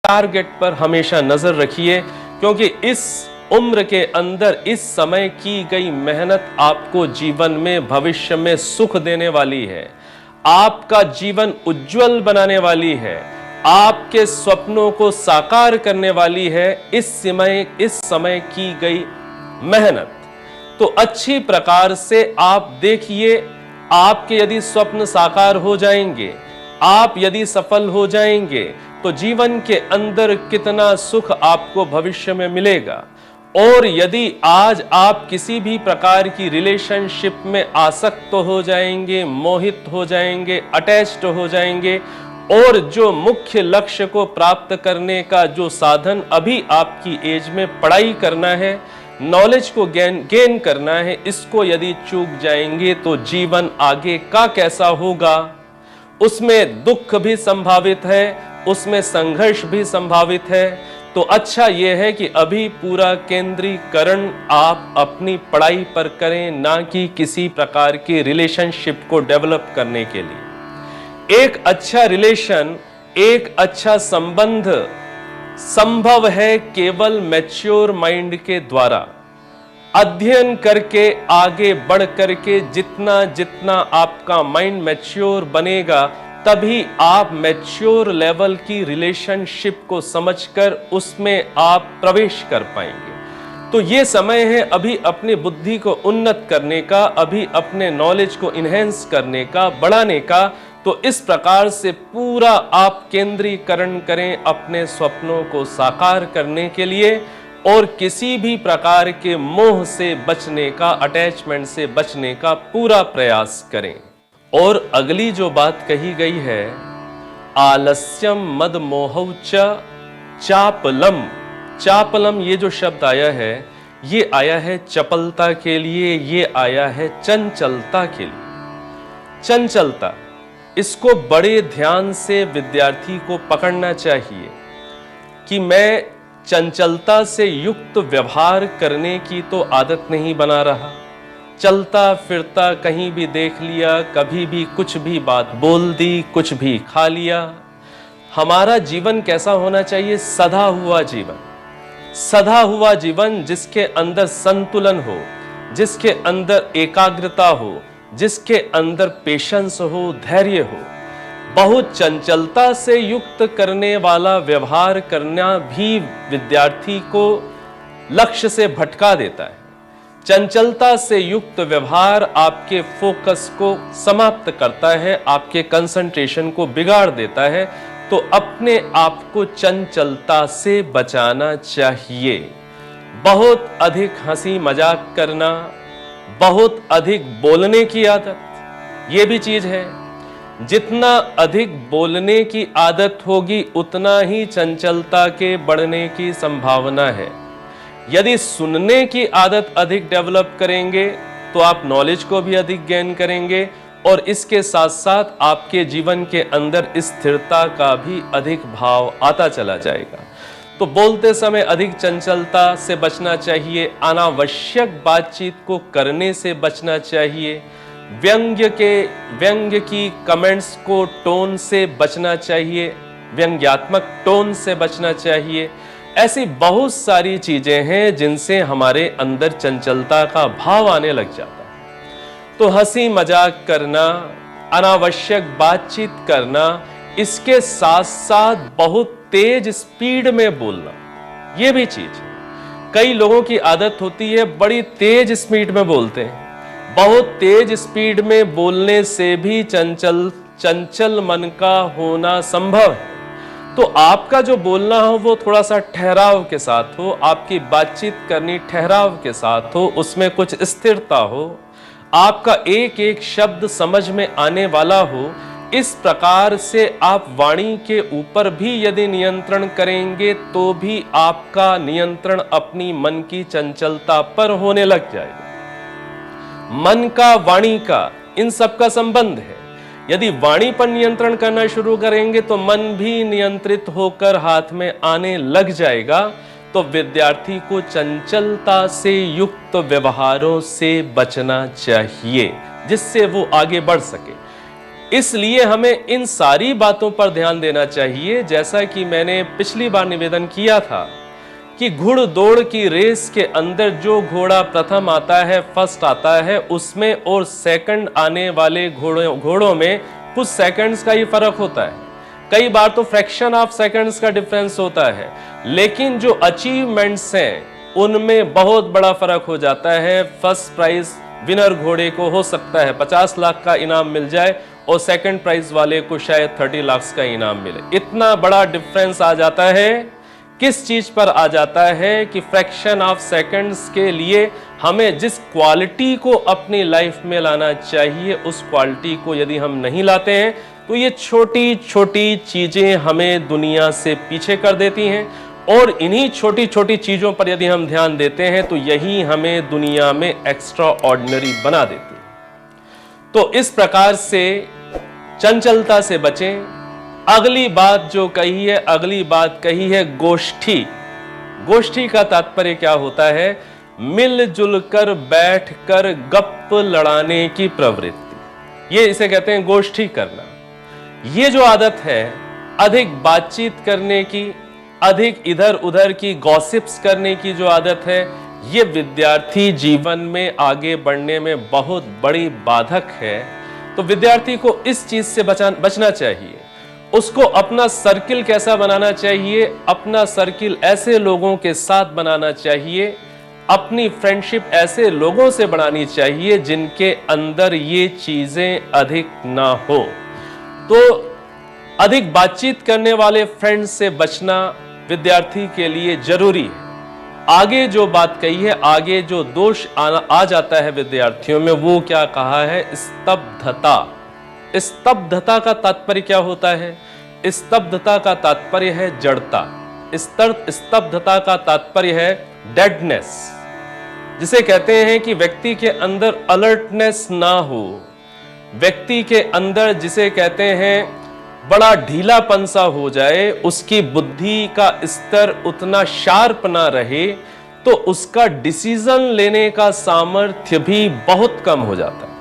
Target पर हमेशा नजर रखिए, क्योंकि इस उम्र के अंदर इस समय की गई मेहनत आपको जीवन में भविष्य में सुख देने वाली है, आपका जीवन उज्जवल बनाने वाली है, आपके सपनों को साकार करने वाली है। इस समय की गई मेहनत तो अच्छी प्रकार से आप देखिए, आपके यदि स्वप्न साकार हो जाएंगे, आप यदि सफल हो जाएंगे, तो जीवन के अंदर कितना सुख आपको भविष्य में मिलेगा। और यदि आज आप किसी भी प्रकार की रिलेशनशिप में आसक्त हो जाएंगे, मोहित हो जाएंगे, अटैच्ड हो जाएंगे, और जो मुख्य लक्ष्य को प्राप्त करने का जो साधन अभी आपकी एज में पढ़ाई करना है, नॉलेज को गेन करना है, इसको यदि चूक जाएंगे तो जीवन आगे का कैसा होगा। उसमें दुख भी संभावित है, उसमें संघर्ष भी संभावित है। तो अच्छा यह है कि अभी पूरा केंद्रीकरण आप अपनी पढ़ाई पर करें, ना कि किसी प्रकार के रिलेशनशिप को डेवलप करने के लिए। एक अच्छा रिलेशन, एक अच्छा संबंध संभव है केवल मैच्योर माइंड के द्वारा। अध्ययन करके, आगे बढ़ करके जितना जितना आपका माइंड मैच्योर बनेगा, तभी आप मैच्योर लेवल की रिलेशनशिप को समझकर उसमें आप प्रवेश कर पाएंगे। तो ये समय है अभी अपनी बुद्धि को उन्नत करने का, अभी अपने नॉलेज को इन्हेंस करने का, बढ़ाने का। तो इस प्रकार से पूरा आप केंद्रीकरण करें अपने स्वप्नों को साकार करने के लिए, और किसी भी प्रकार के मोह से बचने का, अटैचमेंट से बचने का पूरा प्रयास करें। और अगली जो बात कही गई है, आलस्यम मद मोहौ च चापलम। चापलम ये जो शब्द आया है, ये आया है चपलता के लिए, ये आया है चंचलता के लिए। चंचलता, इसको बड़े ध्यान से विद्यार्थी को पकड़ना चाहिए कि मैं चंचलता से युक्त व्यवहार करने की तो आदत नहीं बना रहा। चलता फिरता कहीं भी देख लिया, कभी भी कुछ भी बात बोल दी, कुछ भी खा लिया। हमारा जीवन कैसा होना चाहिए? सधा हुआ जीवन। सधा हुआ जीवन जिसके अंदर संतुलन हो, जिसके अंदर एकाग्रता हो, जिसके अंदर पेशेंस हो, धैर्य हो। बहुत चंचलता से युक्त करने वाला व्यवहार करना भी विद्यार्थी को लक्ष्य से भटका देता है। चंचलता से युक्त व्यवहार आपके फोकस को समाप्त करता है, आपके कंसंट्रेशन को बिगाड़ देता है। तो अपने आप को चंचलता से बचाना चाहिए। बहुत अधिक हंसी मजाक करना, बहुत अधिक बोलने की आदत, ये भी चीज है। जितना अधिक बोलने की आदत होगी, उतना ही चंचलता के बढ़ने की संभावना है। यदि सुनने की आदत अधिक डेवलप करेंगे, तो आप नॉलेज को भी अधिक गेन करेंगे, और इसके साथ साथ आपके जीवन के अंदर स्थिरता का भी अधिक भाव आता चला जाएगा। तो बोलते समय अधिक चंचलता से बचना चाहिए, अनावश्यक बातचीत को करने से बचना चाहिए, व्यंग्य की कमेंट्स को टोन से बचना चाहिए, व्यंग्यात्मक टोन से बचना चाहिए। ऐसी बहुत सारी चीजें हैं जिनसे हमारे अंदर चंचलता का भाव आने लग जाता है। तो हंसी मजाक करना, अनावश्यक बातचीत करना, इसके साथ साथ बहुत तेज स्पीड में बोलना, यह भी चीज है। कई लोगों की आदत होती है बड़ी तेज स्पीड में बोलते हैं। बहुत तेज स्पीड में बोलने से भी चंचल मन का होना संभव है। तो आपका जो बोलना हो वो थोड़ा सा ठहराव के साथ हो, आपकी बातचीत करनी ठहराव के साथ हो, उसमें कुछ स्थिरता हो, आपका एक एक शब्द समझ में आने वाला हो। इस प्रकार से आप वाणी के ऊपर भी यदि नियंत्रण करेंगे, तो भी आपका नियंत्रण अपनी मन की चंचलता पर होने लग जाएगा। मन का, वाणी का, इन सब का संबंध है। यदि वाणी पर नियंत्रण करना शुरू करेंगे, तो मन भी नियंत्रित होकर हाथ में आने लग जाएगा। तो विद्यार्थी को चंचलता से युक्त व्यवहारों से बचना चाहिए, जिससे वो आगे बढ़ सके। इसलिए हमें इन सारी बातों पर ध्यान देना चाहिए। जैसा कि मैंने पिछली बार निवेदन किया था कि घुड़दौड़ की रेस के अंदर जो घोड़ा प्रथम आता है, फर्स्ट आता है, उसमें और सेकंड आने वाले घोड़ों में कुछ सेकंड्स का ही फर्क होता है। कई बार तो फ्रैक्शन ऑफ सेकंड्स का डिफरेंस होता है, लेकिन जो अचीवमेंट्स हैं उनमें बहुत बड़ा फर्क हो जाता है। फर्स्ट प्राइज विनर घोड़े को हो सकता है 50 लाख का इनाम मिल जाए और सेकंड प्राइज वाले को शायद 30 लाख का इनाम मिले। इतना बड़ा डिफरेंस आ जाता है। किस चीज पर आ जाता है कि फ्रैक्शन ऑफ सेकंड्स के लिए हमें जिस क्वालिटी को अपनी लाइफ में लाना चाहिए, उस क्वालिटी को यदि हम नहीं लाते हैं तो ये छोटी छोटी चीजें हमें दुनिया से पीछे कर देती हैं। और इन्हीं छोटी छोटी चीजों पर यदि हम ध्यान देते हैं तो यही हमें दुनिया में एक्स्ट्रा ऑर्डिनरी बना देती है। तो इस प्रकार से चंचलता से बचें। अगली बात जो कही है, अगली बात कही है गोष्ठी। गोष्ठी का तात्पर्य क्या होता है? मिलजुल कर बैठ कर गप लड़ाने की प्रवृत्ति, ये इसे कहते हैं गोष्ठी करना। ये जो आदत है अधिक बातचीत करने की, अधिक इधर उधर की गॉसिप्स करने की जो आदत है, ये विद्यार्थी जीवन में आगे बढ़ने में बहुत बड़ी बाधक है। तो विद्यार्थी को इस चीज से बचना चाहिए। उसको अपना सर्किल कैसा बनाना चाहिए? अपना सर्किल ऐसे लोगों के साथ बनाना चाहिए, अपनी फ्रेंडशिप ऐसे लोगों से बनानी चाहिए जिनके अंदर ये चीजें अधिक ना हो। तो अधिक बातचीत करने वाले फ्रेंड्स से बचना विद्यार्थी के लिए जरूरी है। आगे जो बात कही है, आगे जो दोष आ जाता है विद्यार्थियों में, वो क्या कहा है? स्तब्धता। स्तब्धता का तात्पर्य क्या होता है? स्तब्धता का तात्पर्य है जड़ता। स्तब्धता का तात्पर्य है डेडनेस, जिसे कहते हैं कि व्यक्ति के अंदर अलर्टनेस ना हो, व्यक्ति के अंदर जिसे कहते हैं बड़ा ढीलापन सा हो जाए, उसकी बुद्धि का स्तर उतना शार्प ना रहे, तो उसका डिसीजन लेने का सामर्थ्य भी बहुत कम हो जाता है।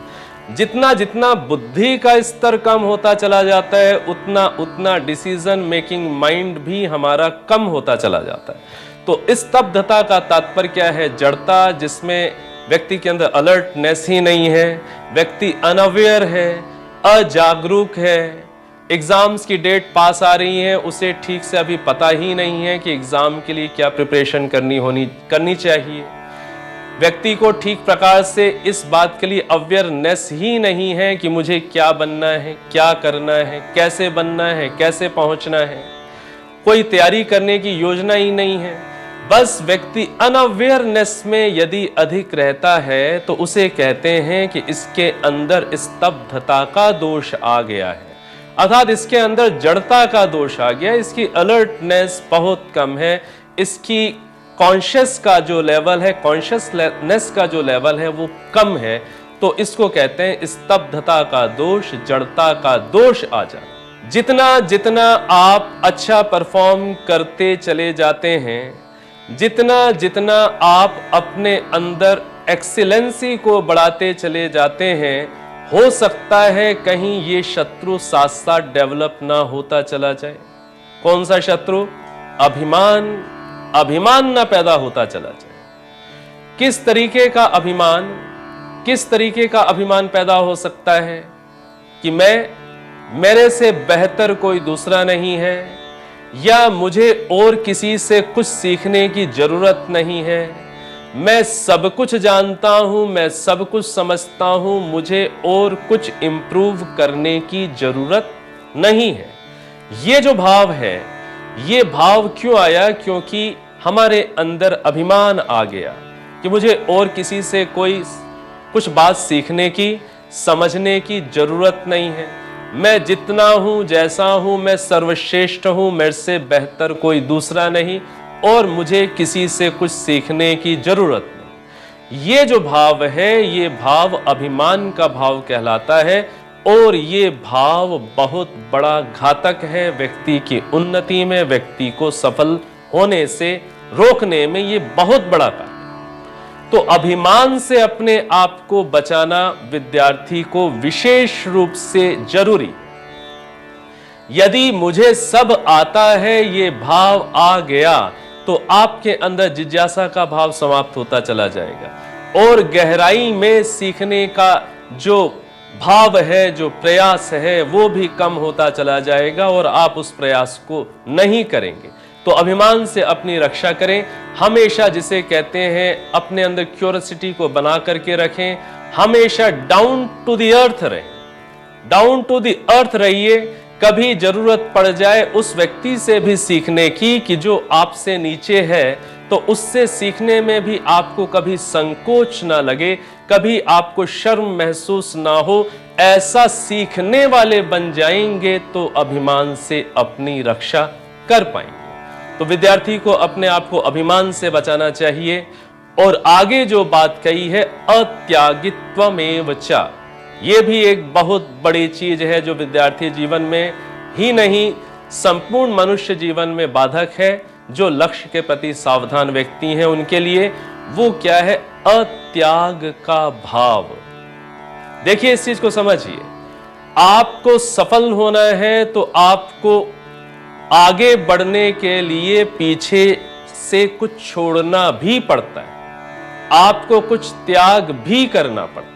जितना जितना बुद्धि का स्तर कम होता चला जाता है, उतना उतना डिसीजन मेकिंग माइंड भी हमारा कम होता चला जाता है। तो स्तब्धता का तात्पर्य क्या है? जड़ता, जिसमें व्यक्ति के अंदर अलर्टनेस ही नहीं है, व्यक्ति अनअवेयर है, अजागरूक है। एग्जाम्स की डेट पास आ रही है, उसे ठीक से अभी पता ही नहीं है कि एग्जाम के लिए क्या प्रिपरेशन करनी चाहिए। व्यक्ति को ठीक प्रकार से इस बात के लिए अवेयरनेस ही नहीं है कि मुझे क्या बनना है, क्या करना है, कैसे बनना है, कैसे पहुंचना है। कोई तैयारी करने की योजना ही नहीं है। बस व्यक्ति अनअवेयरनेस में यदि अधिक रहता है तो उसे कहते हैं कि इसके अंदर स्तब्धता का दोष आ गया है, अर्थात इसके अंदर जड़ता का दोष आ गया। इसकी अलर्टनेस बहुत कम है, इसकी कॉन्शियस का जो लेवल है, कॉन्शियसनेस का जो लेवल है वो कम है। तो इसको कहते हैं स्तब्धता का दोष, जड़ता का दोष आ जाए। जितना जितना आप अच्छा परफॉर्म करते चले जाते हैं, जितना जितना आप अपने अंदर एक्सीलेंसी को बढ़ाते चले जाते हैं, हो सकता है कहीं ये शत्रु साथ साथ डेवलप ना होता चला जाए। कौन सा शत्रु? अभिमान। अभिमान ना पैदा होता चला जाए। किस तरीके का अभिमान? किस तरीके का अभिमान पैदा हो सकता है कि मेरे से बेहतर कोई दूसरा नहीं है, या मुझे और किसी से कुछ सीखने की जरूरत नहीं है, मैं सब कुछ जानता हूं, मैं सब कुछ समझता हूं, मुझे और कुछ इंप्रूव करने की जरूरत नहीं है। ये जो भाव है, ये भाव क्यों आया? क्योंकि हमारे अंदर अभिमान आ गया कि मुझे और किसी से कोई कुछ बात सीखने की, समझने की जरूरत नहीं है। मैं जितना हूं, जैसा हूं, मैं सर्वश्रेष्ठ हूं, मेरे से बेहतर कोई दूसरा नहीं, और मुझे किसी से कुछ सीखने की जरूरत नहीं। ये जो भाव है, ये भाव अभिमान का भाव कहलाता है, और ये भाव बहुत बड़ा घातक है व्यक्ति की उन्नति में, व्यक्ति को सफल होने से रोकने में। ये बहुत बड़ा कारण। तो अभिमान से अपने आप को बचाना विद्यार्थी को विशेष रूप से जरूरी। यदि मुझे सब आता है ये भाव आ गया तो आपके अंदर जिज्ञासा का भाव समाप्त होता चला जाएगा और गहराई में सीखने का जो भाव है, जो प्रयास है, वो भी कम होता चला जाएगा और आप उस प्रयास को नहीं करेंगे। तो अभिमान से अपनी रक्षा करें। हमेशा जिसे कहते हैं अपने अंदर क्यूरियोसिटी को बना करके रखें। हमेशा डाउन टू द अर्थ रहें, डाउन टू द अर्थ रहिए। कभी जरूरत पड़ जाए उस व्यक्ति से भी सीखने की कि जो आपसे नीचे है, तो उससे सीखने में भी आपको कभी संकोच ना लगे, कभी आपको शर्म महसूस ना हो। ऐसा सीखने वाले बन जाएंगे तो अभिमान से अपनी रक्षा कर पाएंगे। तो विद्यार्थी को अपने आप को अभिमान से बचाना चाहिए। और आगे जो बात कही है अत्यागित्वमेव च, ये भी एक बहुत बड़ी चीज है जो विद्यार्थी जीवन में ही नहीं संपूर्ण मनुष्य जीवन में बाधक है। जो लक्ष्य के प्रति सावधान व्यक्ति हैं उनके लिए वो क्या है? अत्याग का भाव। देखिए इस चीज को समझिए। आपको सफल होना है तो आपको आगे बढ़ने के लिए पीछे से कुछ छोड़ना भी पड़ता है, आपको कुछ त्याग भी करना पड़ता है।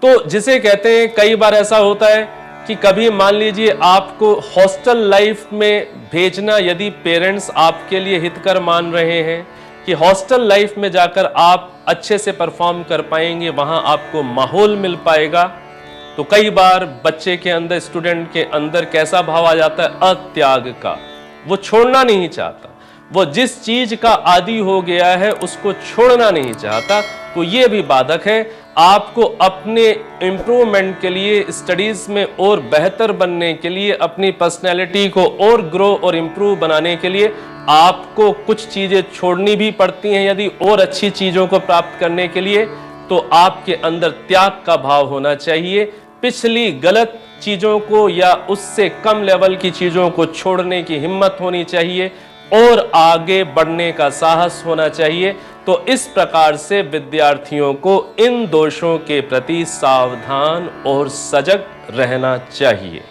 तो जिसे कहते हैं, कई बार ऐसा होता है कि कभी मान लीजिए आपको हॉस्टल लाइफ में भेजना, यदि पेरेंट्स आपके लिए हितकर मान रहे हैं कि हॉस्टल लाइफ में जाकर आप अच्छे से परफॉर्म कर पाएंगे, वहां आपको माहौल मिल पाएगा, तो कई बार बच्चे के अंदर, स्टूडेंट के अंदर कैसा भाव आ जाता है? अत्याग का। वो छोड़ना नहीं चाहता, वो जिस चीज का आदी हो गया है उसको छोड़ना नहीं चाहता। तो ये भी बाधक है। आपको अपने इंप्रूवमेंट के लिए, स्टडीज में और बेहतर बनने के लिए, अपनी पर्सनैलिटी को और ग्रो और इंप्रूव बनाने के लिए आपको कुछ चीजें छोड़नी भी पड़ती हैं। यदि और अच्छी चीजों को प्राप्त करने के लिए, तो आपके अंदर त्याग का भाव होना चाहिए। पिछली गलत चीजों को या उससे कम लेवल की चीजों को छोड़ने की हिम्मत होनी चाहिए और आगे बढ़ने का साहस होना चाहिए। तो इस प्रकार से विद्यार्थियों को इन दोषों के प्रति सावधान और सजग रहना चाहिए।